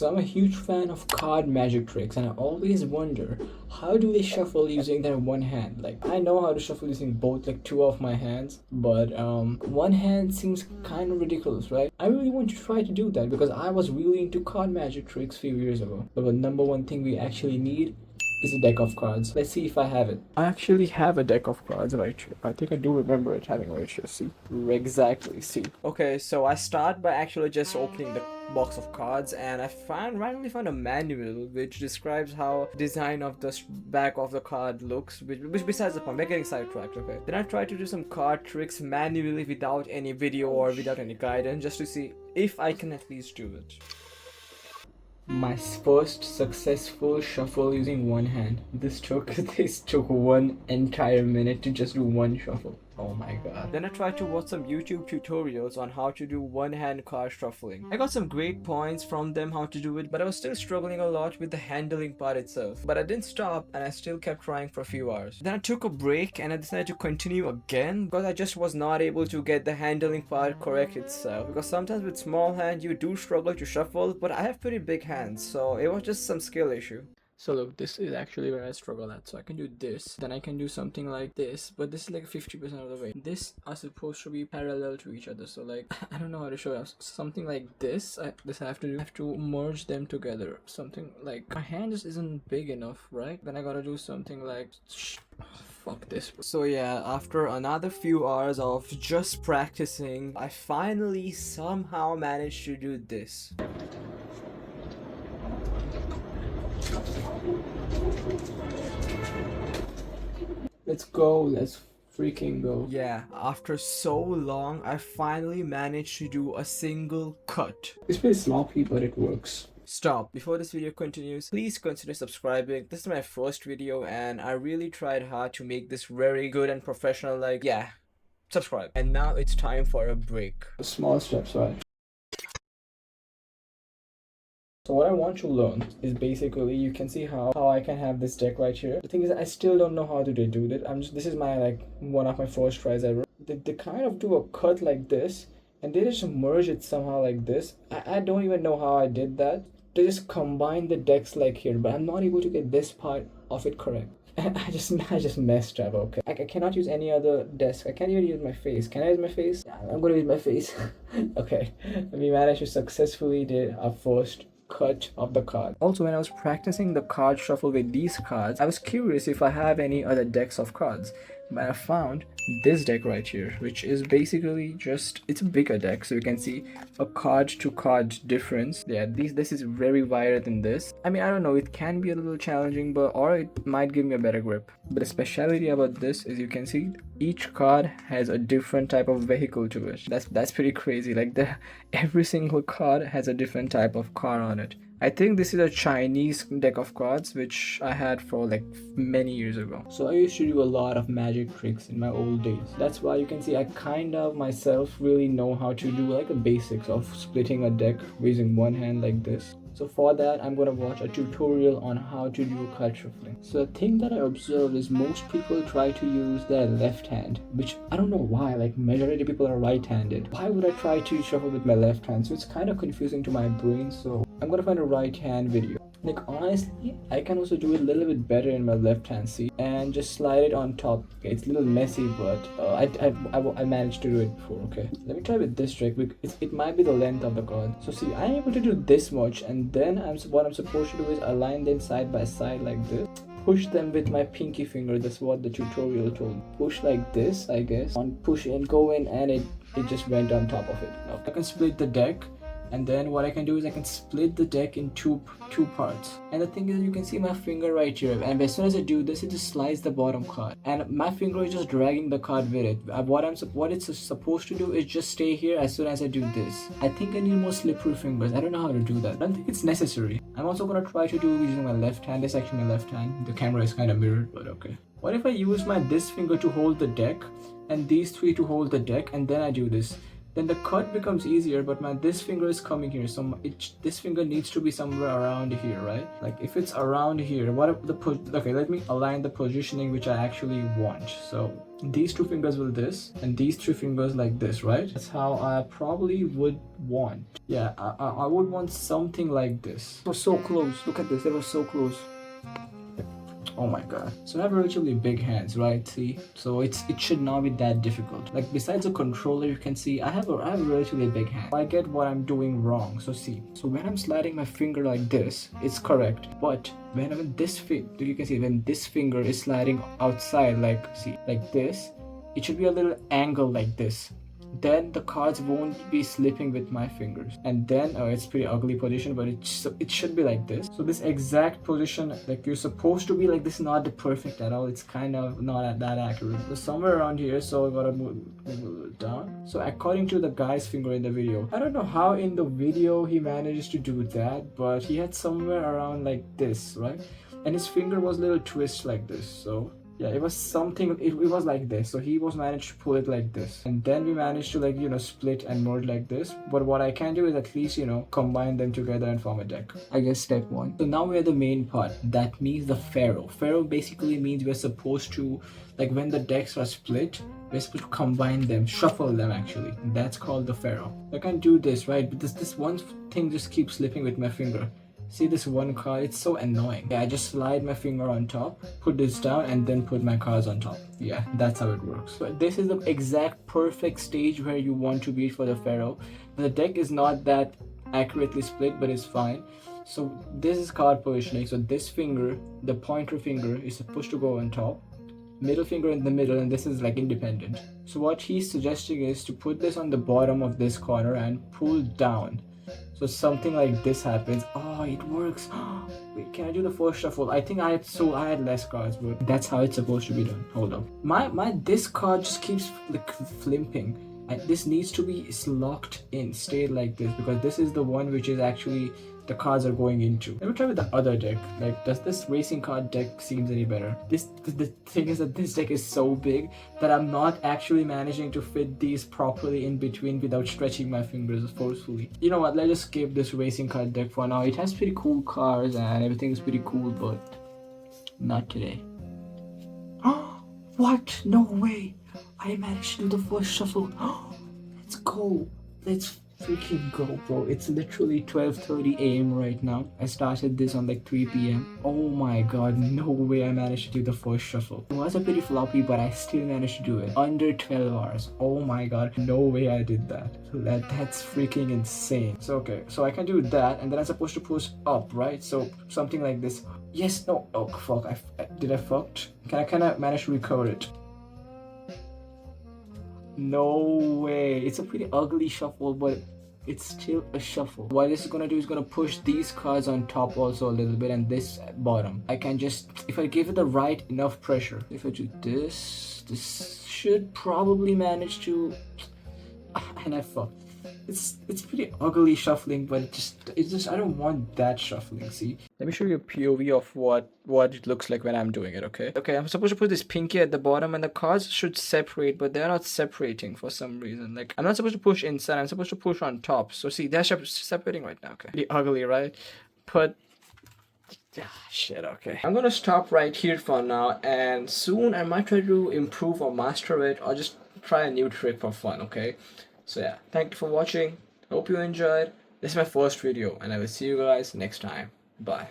So I'm a huge fan of card magic tricks, and I always wonder how do they shuffle using their one hand? Like I know how to shuffle using both like two of my hands, but one hand seems kind of ridiculous, right? I really want to try to do that because I was really into card magic tricks a few years ago. But the number one thing we actually need is a deck of cards. Let's see if I have it. I actually have a deck of cards right here. I think I do remember it having right here. See? Exactly. See. Okay, so I start by actually just opening the box of cards, and I randomly found a manual which describes how design of the back of the card looks, which besides the point, we're getting sidetracked, okay? Then I try to do some card tricks manually without any video or without any guidance, just to see if I can at least do it. My first successful shuffle using one hand. This took 1 entire minute to just do one shuffle. Oh my god. Then I tried to watch some YouTube tutorials on how to do one hand card shuffling. I got some great points from them how to do it, but I was still struggling a lot with the handling part itself. But I didn't stop, and I still kept trying for a few hours. Then I took a break and I decided to continue again because I just was not able to get the handling part correct itself. Because sometimes with small hand you do struggle to shuffle, but I have pretty big hands, so it was just some skill issue. So look, this is actually where I struggle at. So I can do this, then I can do something like this, but this is like 50% of the way. This are supposed to be parallel to each other. So like, I don't know how to show you. Something like this, I have to merge them together. Something like, my hand just isn't big enough, right? Then I gotta do something like, fuck this. So yeah, after another few hours of just practicing, I finally somehow managed to do this. Let's go, let's freaking go. Yeah, after so long, I finally managed to do a single cut. It's pretty sloppy, but it works. Stop. Before this video continues, please consider subscribing. This is my first video and I really tried hard to make this very good and professional. Like, yeah, subscribe. And now it's time for a break. Small steps, right? So what I want to learn is basically, you can see how I can have this deck right here. The thing is, I still don't know how to do that. This is my like one of my first tries ever. They kind of do a cut like this, and they just merge it somehow like this. I don't even know how I did that. They just combine the decks like here, but I'm not able to get this part of it correct. I just messed up, okay? I cannot use any other desk. I can't even use my face. Can I use my face? Yeah, I'm gonna use my face. Okay, we managed to successfully did our first cut of the card. Also, when I was practicing the card shuffle with these cards, I was curious if I have any other decks of cards, but I found this deck right here, which is basically just, it's a bigger deck, so you can see a card to card difference. Yeah, this is very wider than this. I mean, I don't know, it can be a little challenging, but or it might give me a better grip. But the speciality about this is, you can see each card has a different type of vehicle to it. That's pretty crazy. Like every single card has a different type of car on it. I think this is a Chinese deck of cards which I had for like many years ago. So I used to do a lot of magic tricks in my old days. That's why you can see I kind of myself really know how to do like the basics of splitting a deck using one hand like this. So for that, I'm gonna watch a tutorial on how to do card shuffling. So the thing that I observed is most people try to use their left hand, which I don't know why, like majority of people are right-handed. Why would I try to shuffle with my left hand? So it's kind of confusing to my brain, so I'm gonna find a right hand video. Like honestly, I can also do it a little bit better in my left hand, see, and just slide it on top. Okay, it's a little messy, but I managed to do it before. Okay, let me try with this trick. It might be the length of the card. So see, I'm able to do this much, and then what I'm supposed to do is align them side by side like this. Push them with my pinky finger. That's what the tutorial told me. Push like this, I guess. On push and go in, and it just went on top of it. Now I can split the deck. And then what I can do is I can split the deck in two parts. And the thing is, you can see my finger right here. And as soon as I do this, it just slides the bottom card. And my finger is just dragging the card with it. What it's supposed to do is just stay here as soon as I do this. I think I need more slippery fingers. I don't know how to do that. I don't think it's necessary. I'm also gonna try to do using my left hand. This is actually my left hand. The camera is kind of mirrored, but okay. What if I use this finger to hold the deck and these three to hold the deck, and then I do this? then the cut becomes easier. But man, this finger is coming here, so this finger needs to be somewhere around here, right? Like if it's around here, what if okay, let me align the positioning which I actually want. So these two fingers will this, and these three fingers like this, right? That's how I probably would want. Yeah, I would want something like this. It was so close. Look at this. They were so close. Oh my god. So I have relatively big hands, right? See? So it should not be that difficult. Like besides the controller, you can see I have a relatively big hand. I get what I'm doing wrong. So see. So when I'm sliding my finger like this, it's correct. But when I'm in this you can see when this finger is sliding outside, like see, like this, it should be a little angle like this. Then the cards won't be slipping with my fingers, and then it's pretty ugly position, but it should be like this. So this exact position, like you're supposed to be like this, not the perfect at all. It's kind of not that accurate. So somewhere around here, so I gotta move it down. So according to the guy's finger in the video, I don't know how in the video he manages to do that, but he had somewhere around like this, right? And his finger was a little twist like this. So yeah, it was something, it was like this. So he was managed to pull it like this, and then we managed to, like, you know, split and merge like this. But what I can do is at least, you know, combine them together and form a deck. I guess step one. So now we're the main part. That means the pharaoh. Pharaoh basically means we're supposed to, like, when the decks are split, we're supposed to combine them, shuffle them actually. That's called the pharaoh. I can do this, right? But this one thing just keeps slipping with my finger. See this one card, it's so annoying. Yeah, I just slide my finger on top, put this down, and then put my cards on top. Yeah, that's how it works. So this is the exact perfect stage where you want to be for the pharaoh. The deck is not that accurately split, but it's fine. So this is card positioning. So this finger, the pointer finger, is supposed to go on top, middle finger in the middle, and this is like independent. So what he's suggesting is to put this on the bottom of this corner and pull down. So something like this happens. Oh, it works. Wait, can I do the first shuffle? I think I had less cards, but that's how it's supposed to be done. Hold up. This card just keeps like flipping. And this needs to be locked in, stayed like this, because this is the one which is actually the cards are going into. Let me try with the other deck. Like, does this racing card deck seems any better? The thing is that this deck is so big that I'm not actually managing to fit these properly in between without stretching my fingers forcefully. You know what, let's just skip this racing card deck for now. It has pretty cool cards and everything is pretty cool, but not today. What? No way! I managed to do the first shuffle. Let's go. Let's freaking go, bro. It's literally 12:30 a.m. right now. I started this on like 3 p.m. Oh my god, no way I managed to do the first shuffle. It was a pretty floppy, but I still managed to do it. Under 12 hours. Oh my god, no way I did that. That's freaking insane. So okay, so I can do that, and then I'm supposed to push up, right? So something like this. Yes, no, oh fuck, did I fucked? Can I manage to recover it? No way. It's a pretty ugly shuffle, but it's still a shuffle. What this is gonna do is gonna push these cards on top also a little bit, and this bottom. I can just, if I give it the right enough pressure, if I do this should probably manage to, and I fucked. It's pretty ugly shuffling, but it's just I don't want that shuffling. See, let me show you a POV of what it looks like when I'm doing it. Okay, I'm supposed to put this pinky at the bottom, and the cards should separate, but they're not separating for some reason. Like, I'm not supposed to push inside, I'm supposed to push on top. So see, they're separating right now. Okay, pretty ugly, right? But shit, okay. I'm gonna stop right here for now, and soon I might try to improve or master it, or just try a new trick for fun. Okay, so yeah, thank you for watching. Hope you enjoyed. This is my first video, and I will see you guys next time. Bye.